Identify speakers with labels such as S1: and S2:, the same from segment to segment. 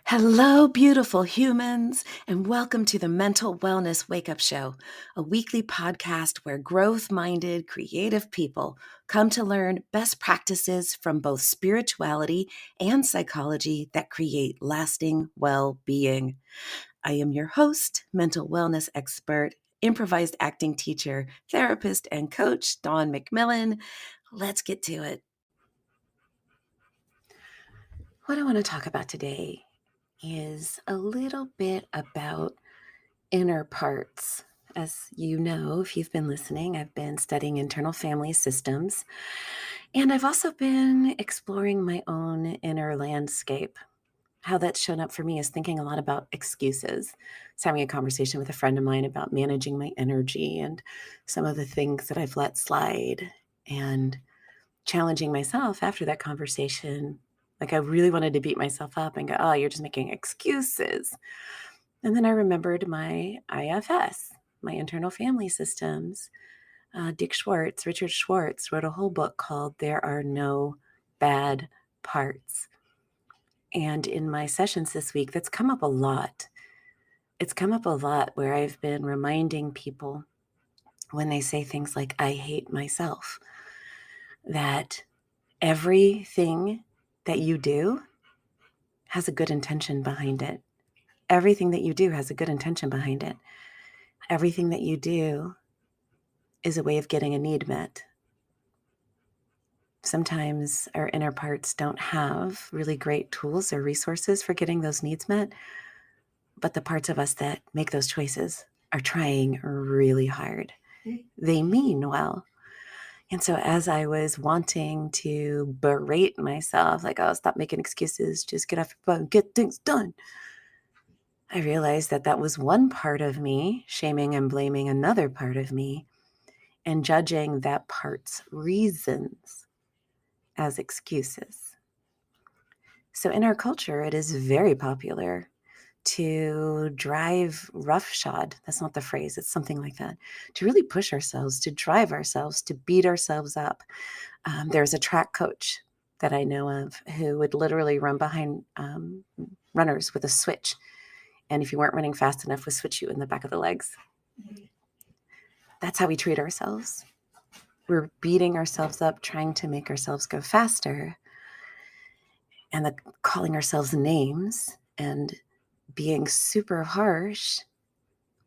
S1: Hello, beautiful humans, and welcome to the Mental Wellness Wake Up Show, a weekly podcast where growth minded, creative people come to learn best practices from both spirituality and psychology that create lasting well being. I am your host, mental wellness expert, improvised acting teacher, therapist, and coach, Dawn McMillan. Let's get to it. What I want to talk about today is a little bit about inner parts. As you know, if you've been listening, I've been studying internal family systems, and I've also been exploring my own inner landscape. How that's shown up for me is thinking a lot about excuses. I was having a conversation with a friend of mine about managing my energy and some of the things that I've let slide, and challenging myself after that conversation. Like I really wanted to beat myself up and go, oh, you're just making excuses. And then I remembered my IFS, my internal family systems. Richard Schwartz, wrote a whole book called There Are No Bad Parts. And in my sessions this week, that's come up a lot. It's come up a lot where I've been reminding people when they say things like, I hate myself, that everything that you do has a good intention behind it. Everything that you do has a good intention behind it. Everything that you do is a way of getting a need met. Sometimes our inner parts don't have really great tools or resources for getting those needs met, but the parts of us that make those choices are trying really hard. They mean well. And so as I was wanting to berate myself, like, oh, stop making excuses, just get off your butt and get things done, I realized that that was one part of me shaming and blaming another part of me and judging that part's reasons as excuses. So in our culture, it is very popular to drive roughshod. That's not the phrase. It's something like that. To really push ourselves, to drive ourselves, to beat ourselves up. There's a track coach that I know of who would literally run behind runners with a switch. And if you weren't running fast enough, would switch you in the back of the legs. That's how we treat ourselves. We're beating ourselves up, trying to make ourselves go faster, and calling ourselves names and being super harsh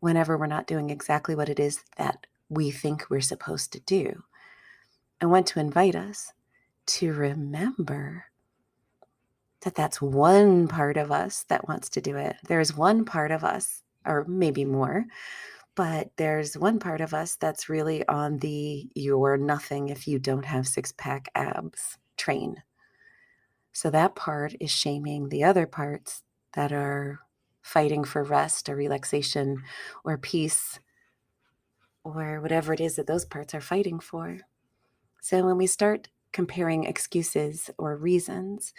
S1: whenever we're not doing exactly what it is that we think we're supposed to do. I want to invite us to remember that that's one part of us that wants to do it. There's one part of us, or maybe more, but there's one part of us that's really on the you're nothing if you don't have six-pack abs train. So that part is shaming the other parts that are fighting for rest or relaxation or peace or whatever it is that those parts are fighting for. So when we start comparing excuses or reasons,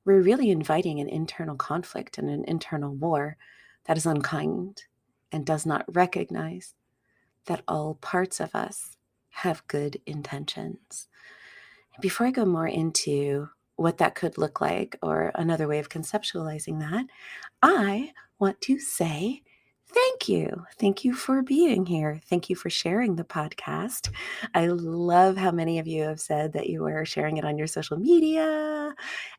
S1: we're really inviting an internal conflict and an internal war that is unkind and does not recognize that all parts of us have good intentions. Before I go more into what that could look like or another way of conceptualizing that, I want to say thank you. Thank you for being here. Thank you for sharing the podcast. I love how many of you have said that you are sharing it on your social media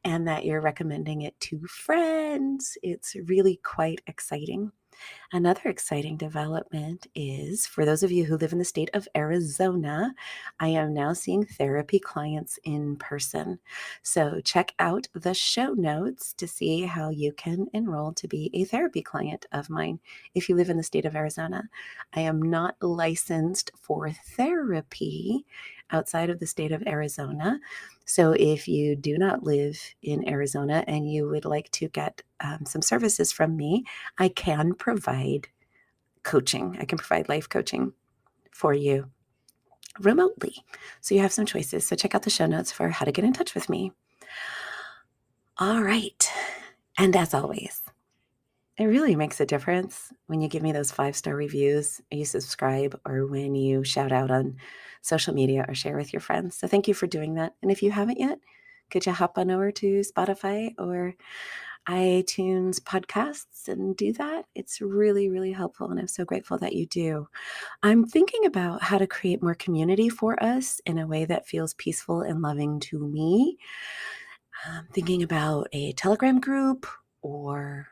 S1: and that you're recommending it to friends. It's really quite exciting. Another exciting development is for those of you who live in the state of Arizona, I am now seeing therapy clients in person. So check out the show notes to see how you can enroll to be a therapy client of mine if you live in the state of Arizona. I am not licensed for therapy outside of the state of Arizona. So if you do not live in Arizona and you would like to get some services from me, I can provide coaching. I can provide life coaching for you remotely. So you have some choices. So check out the show notes for how to get in touch with me. All right. And as always, it really makes a difference when you give me those 5-star reviews, you subscribe, or when you shout out on social media or share with your friends. So thank you for doing that. And if you haven't yet, could you hop on over to Spotify or iTunes podcasts and do that. It's really, really helpful. And I'm so grateful that you do. I'm thinking about how to create more community for us in a way that feels peaceful and loving to me. I'm thinking about a Telegram group or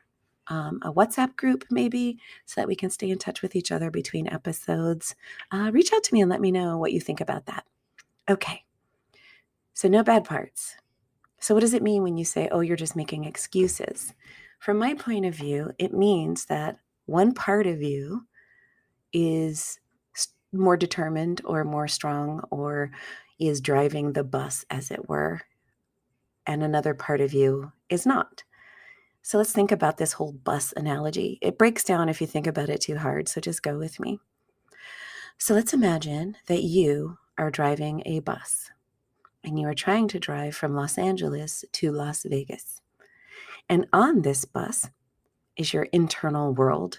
S1: a WhatsApp group, maybe, so that we can stay in touch with each other between episodes. Reach out to me and let me know what you think about that. Okay, so no bad parts. So what does it mean when you say, oh, you're just making excuses? From my point of view, it means that one part of you is more determined or more strong or is driving the bus, as it were, and another part of you is not. So let's think about this whole bus analogy. It breaks down if you think about it too hard, so just go with me. So let's imagine that you are driving a bus and you are trying to drive from Los Angeles to Las Vegas. And on this bus is your internal world,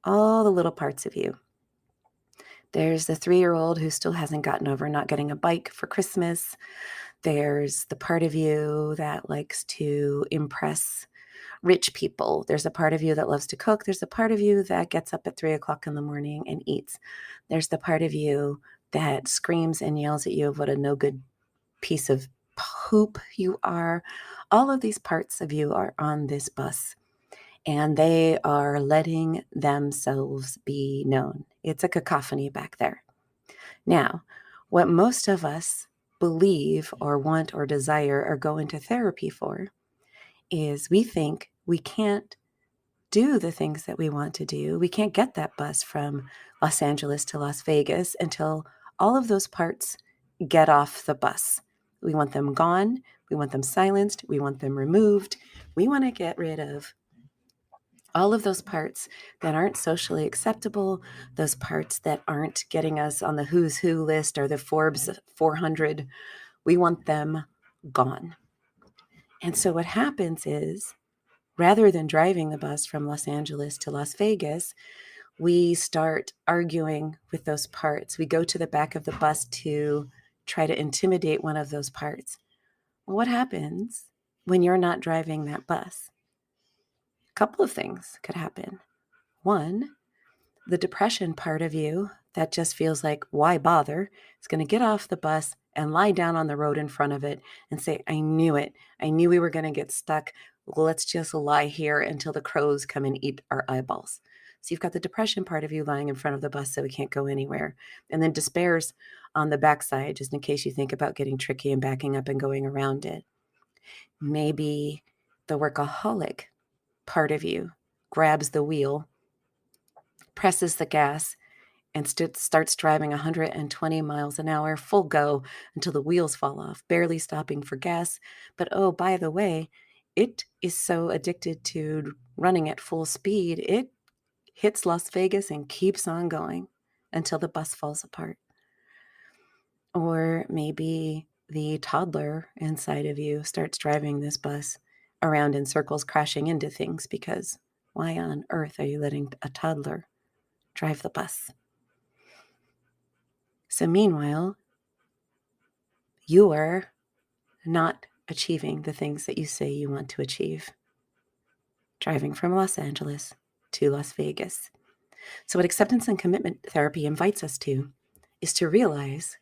S1: all the little parts of you. There's the 3-year-old who still hasn't gotten over not getting a bike for Christmas. There's the part of you that likes to impress rich people. There's a part of you that loves to cook. There's a part of you that gets up at 3 o'clock in the morning and eats. There's the part of you that screams and yells at you of what a no good piece of poop you are. All of these parts of you are on this bus, and they are letting themselves be known. It's a cacophony back there. Now, what most of us believe or want or desire or go into therapy for is we think we can't do the things that we want to do. We can't get that bus from Los Angeles to Las Vegas until all of those parts get off the bus. We want them gone. We want them silenced. We want them removed. We want to get rid of all of those parts that aren't socially acceptable, those parts that aren't getting us on the who's who list or the Forbes 400. We want them gone. And so what happens is, rather than driving the bus from Los Angeles to Las Vegas, we start arguing with those parts. We go to the back of the bus to try to intimidate one of those parts. Well, what happens when you're not driving that bus? A couple of things could happen. One, the depression part of you that just feels like, why bother? Is going to get off the bus and lie down on the road in front of it and say, I knew it. I knew we were going to get stuck. Let's just lie here until the crows come and eat our eyeballs. So you've got the depression part of you lying in front of the bus so we can't go anywhere. And then despair's on the backside, just in case you think about getting tricky and backing up and going around it. Maybe the workaholic part of you grabs the wheel, presses the gas, and starts driving 120 miles an hour, full go, until the wheels fall off, barely stopping for gas. But oh, by the way, it is so addicted to running at full speed, it hits Las Vegas and keeps on going until the bus falls apart. Or maybe the toddler inside of you starts driving this bus around in circles, crashing into things, because why on earth are you letting a toddler drive the bus? So meanwhile, you are not achieving the things that you say you want to achieve, driving from Los Angeles to Las Vegas. So what acceptance and commitment therapy invites us to is to realize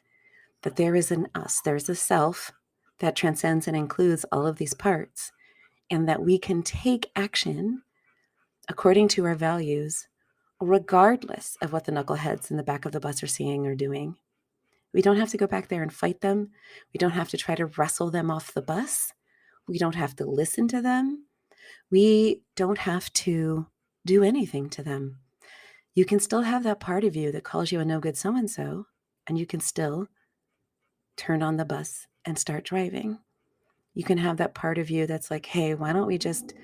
S1: that there is an us, there's a self that transcends and includes all of these parts, and that we can take action according to our values, regardless of what the knuckleheads in the back of the bus are seeing or doing. We don't have to go back there and fight them. We don't have to try to wrestle them off the bus. We don't have to listen to them. We don't have to do anything to them. You can still have that part of you that calls you a no good so-and-so, and you can still turn on the bus and start driving. You can have that part of you that's like, hey, why don't we just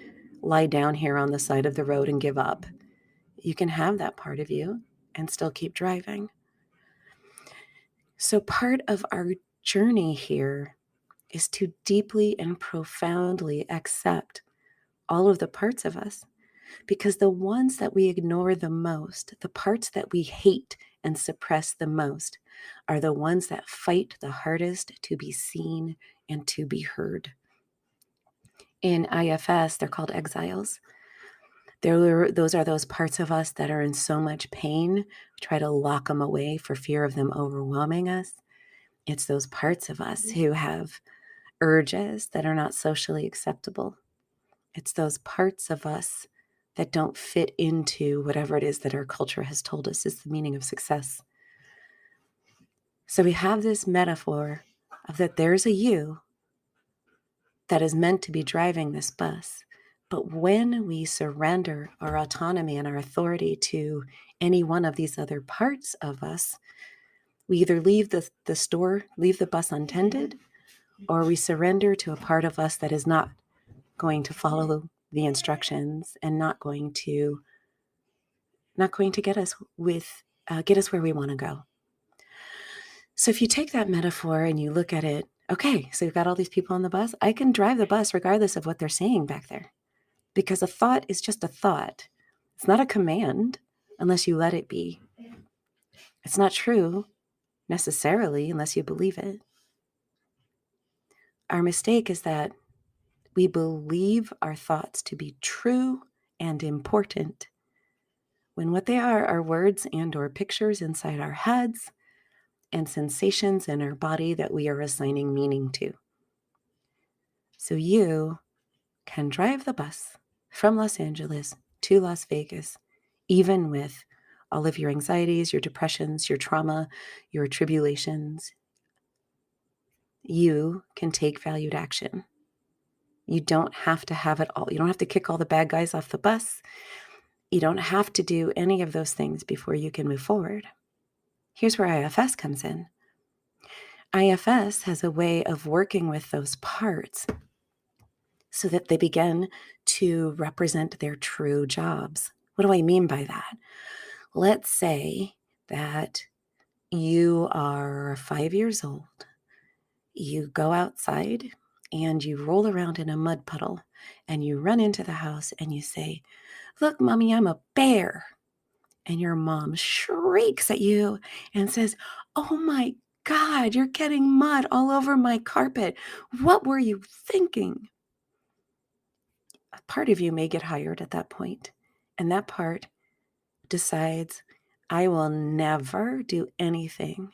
S1: lie down here on the side of the road and give up? You can have that part of you and still keep driving. So part of our journey here is to deeply and profoundly accept all of the parts of us, because the ones that we ignore the most, the parts that we hate and suppress the most, are the ones that fight the hardest to be seen and to be heard. In IFS, they're called exiles. Those are those parts of us that are in so much pain. We try to lock them away for fear of them overwhelming us. It's those parts of us who have urges that are not socially acceptable. It's those parts of us that don't fit into whatever it is that our culture has told us is the meaning of success. So we have this metaphor of that there's a you that is meant to be driving this bus. But when we surrender our autonomy and our authority to any one of these other parts of us, we either leave the bus untended, or we surrender to a part of us that is not going to follow the instructions and not going to get us where we want to go. So if you take that metaphor and you look at it, okay, so you've got all these people on the bus. I can drive the bus regardless of what they're saying back there, because a thought is just a thought. It's not a command unless you let it be. It's not true necessarily unless you believe it. Our mistake is that we believe our thoughts to be true and important, when what they are words and or pictures inside our heads and sensations in our body that we are assigning meaning to. So you can drive the bus from Los Angeles to Las Vegas, even with all of your anxieties, your depressions, your trauma, your tribulations. You can take valued action. You don't have to have it all. You don't have to kick all the bad guys off the bus. You don't have to do any of those things before you can move forward. Here's where IFS comes in. IFS has a way of working with those parts so that they begin to represent their true jobs. What do I mean by that? Let's say that you are 5 years old. You go outside and you roll around in a mud puddle and you run into the house and you say, "Look, Mommy, I'm a bear." And your mom shrieks at you and says, "Oh my God, you're getting mud all over my carpet. What were you thinking?" A part of you may get hired at that point, and that part decides, I will never do anything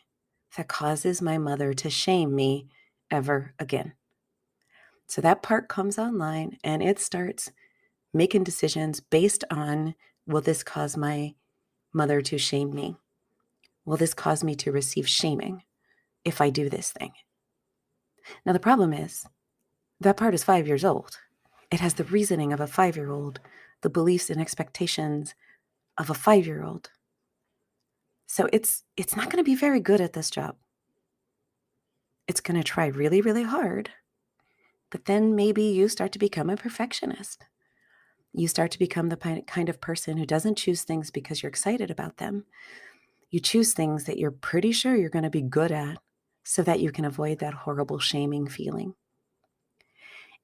S1: that causes my mother to shame me ever again. So that part comes online and it starts making decisions based on, will this cause my mother to shame me? Will this cause me to receive shaming if I do this thing? Now, the problem is that part is 5 years old. It has the reasoning of a 5-year-old, the beliefs and expectations of a 5-year-old. So it's not going to be very good at this job. It's going to try really, really hard. But then maybe you start to become a perfectionist. You start to become the kind of person who doesn't choose things because you're excited about them. You choose things that you're pretty sure you're going to be good at so that you can avoid that horrible shaming feeling.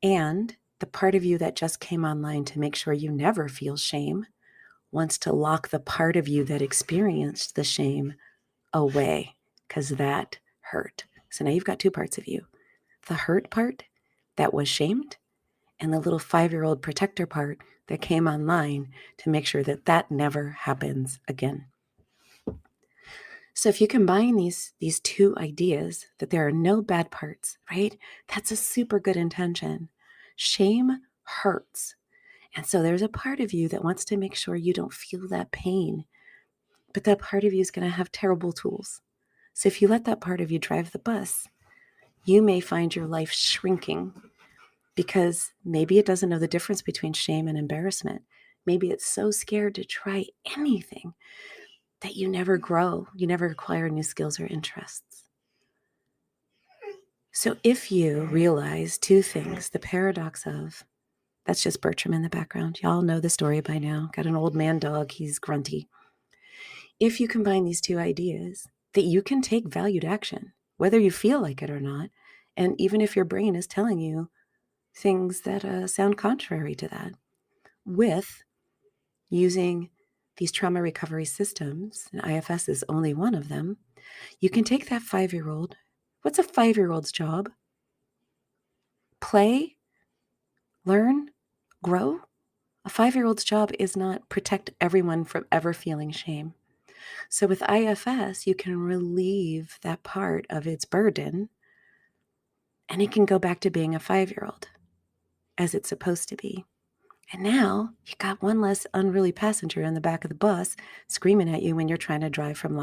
S1: And the part of you that just came online to make sure you never feel shame wants to lock the part of you that experienced the shame away because that hurt. So now you've got two parts of you. The hurt part that was shamed and the little 5-year-old protector part that came online to make sure that that never happens again. So if you combine these two ideas, that there are no bad parts, right? That's a super good intention. Shame hurts. And so there's a part of you that wants to make sure you don't feel that pain. But that part of you is going to have terrible tools. So if you let that part of you drive the bus, you may find your life shrinking because maybe it doesn't know the difference between shame and embarrassment. Maybe it's so scared to try anything that you never grow, you never acquire new skills or interests. So if you realize two things, the paradox of, that's just Bertram in the background. Y'all know the story by now. Got an old man dog, he's grunty. If you combine these two ideas, that you can take valued action, whether you feel like it or not, and even if your brain is telling you things that sound contrary to that, with using these trauma recovery systems, and IFS is only one of them, you can take that 5-year-old. What's a 5-year-old's job? Play, learn, grow. A 5-year-old's job is not protect everyone from ever feeling shame. So with IFS, you can relieve that part of its burden, and it can go back to being a 5-year-old as it's supposed to be. And now you got one less unruly passenger in the back of the bus screaming at you when you're trying to drive from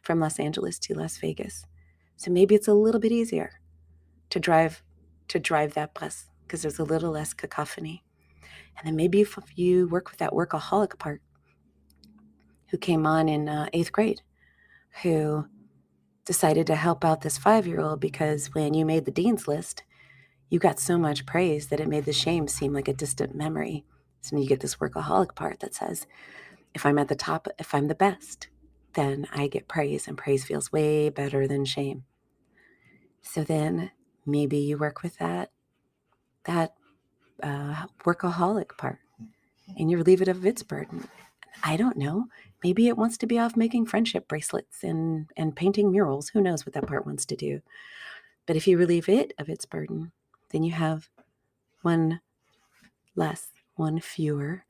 S1: from Los Angeles to Las Vegas. So maybe it's a little bit easier to drive that bus because there's a little less cacophony. And then maybe if you work with that workaholic part who came on in 8th grade, who decided to help out this 5-year-old because when you made the dean's list, you got so much praise that it made the shame seem like a distant memory. So you get this workaholic part that says, if I'm at the top, if I'm the best, then I get praise, and praise feels way better than shame. So then maybe you work with that workaholic part and you relieve it of its burden. I don't know. Maybe it wants to be off making friendship bracelets and painting murals. Who knows what that part wants to do? But if you relieve it of its burden, then you have one fewer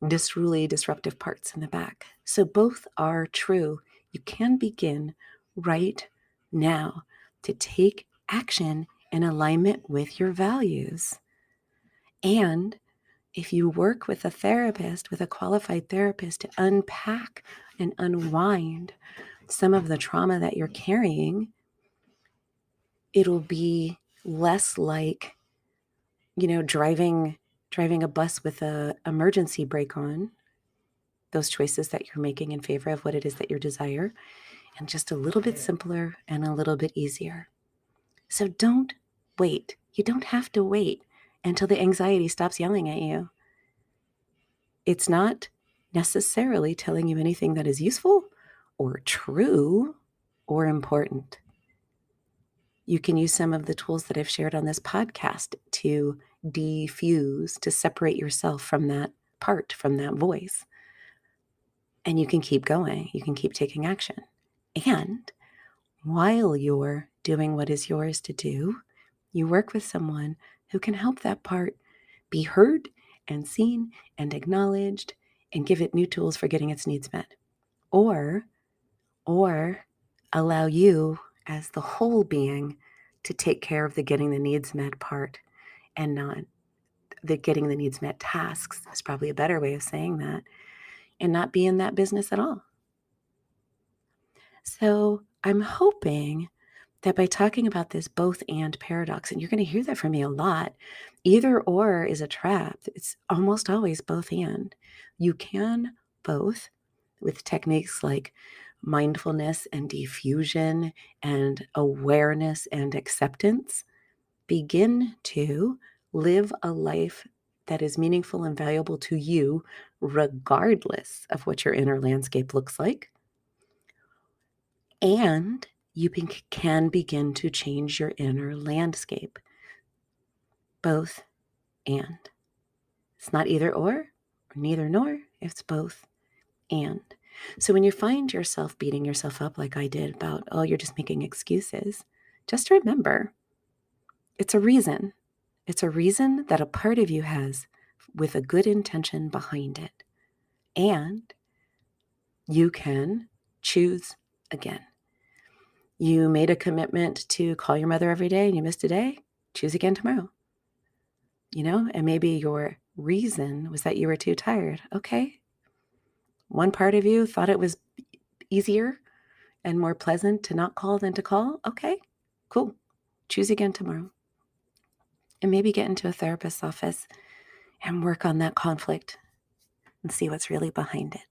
S1: truly disruptive parts in the back. So both are true. You can begin right now to take action in alignment with your values. And if you work with a therapist, with a qualified therapist, to unpack and unwind some of the trauma that you're carrying, it'll be less like, driving a bus with a emergency brake on, those choices that you're making in favor of what it is that you desire, and just a little bit simpler and a little bit easier. So don't wait. You don't have to wait until the anxiety stops yelling at you. It's not necessarily telling you anything that is useful or true or important. You can use some of the tools that I've shared on this podcast to defuse, to separate yourself from that part, from that voice. And you can keep going. You can keep taking action. And while you're doing what is yours to do, you work with someone who can help that part be heard and seen and acknowledged and give it new tools for getting its needs met. Or allow you as the whole being to take care of the getting the needs met part, and not the getting the needs met tasks is probably a better way of saying that, and not be in that business at all. So I'm hoping that by talking about this both and paradox, and you're going to hear that from me a lot, either or is a trap. It's almost always both and. You can both with techniques like mindfulness and diffusion and awareness and acceptance begin to live a life that is meaningful and valuable to you, regardless of what your inner landscape looks like. And you can begin to change your inner landscape. Both and. It's not either or neither nor. It's both and. So when you find yourself beating yourself up like I did about, oh, you're just making excuses, just remember, it's a reason. It's a reason that a part of you has with a good intention behind it. And you can choose again. You made a commitment to call your mother every day and you missed a day, choose again tomorrow. And maybe your reason was that you were too tired. Okay. One part of you thought it was easier and more pleasant to not call than to call. Okay, cool. Choose again tomorrow. And maybe get into a therapist's office and work on that conflict and see what's really behind it.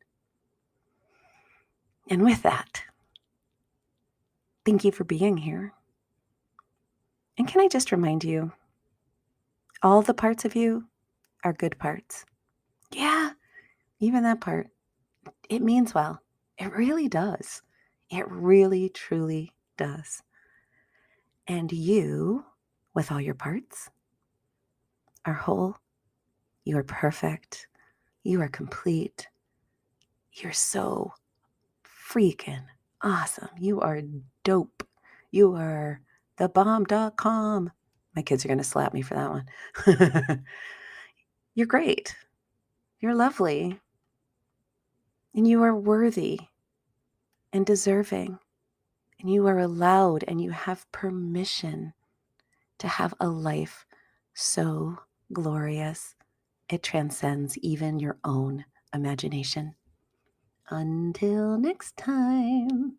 S1: And with that, thank you for being here. And can I just remind you, all the parts of you are good parts. Yeah, even that part. It means well. It really does. It really, truly does. And you, with all your parts, are whole. You are perfect. You are complete. You're so freaking awesome. You are dope. You are thebomb.com. My kids are going to slap me for that one. You're great. You're lovely. And you are worthy and deserving. And you are allowed and you have permission to have a life so glorious it transcends even your own imagination. Until next time.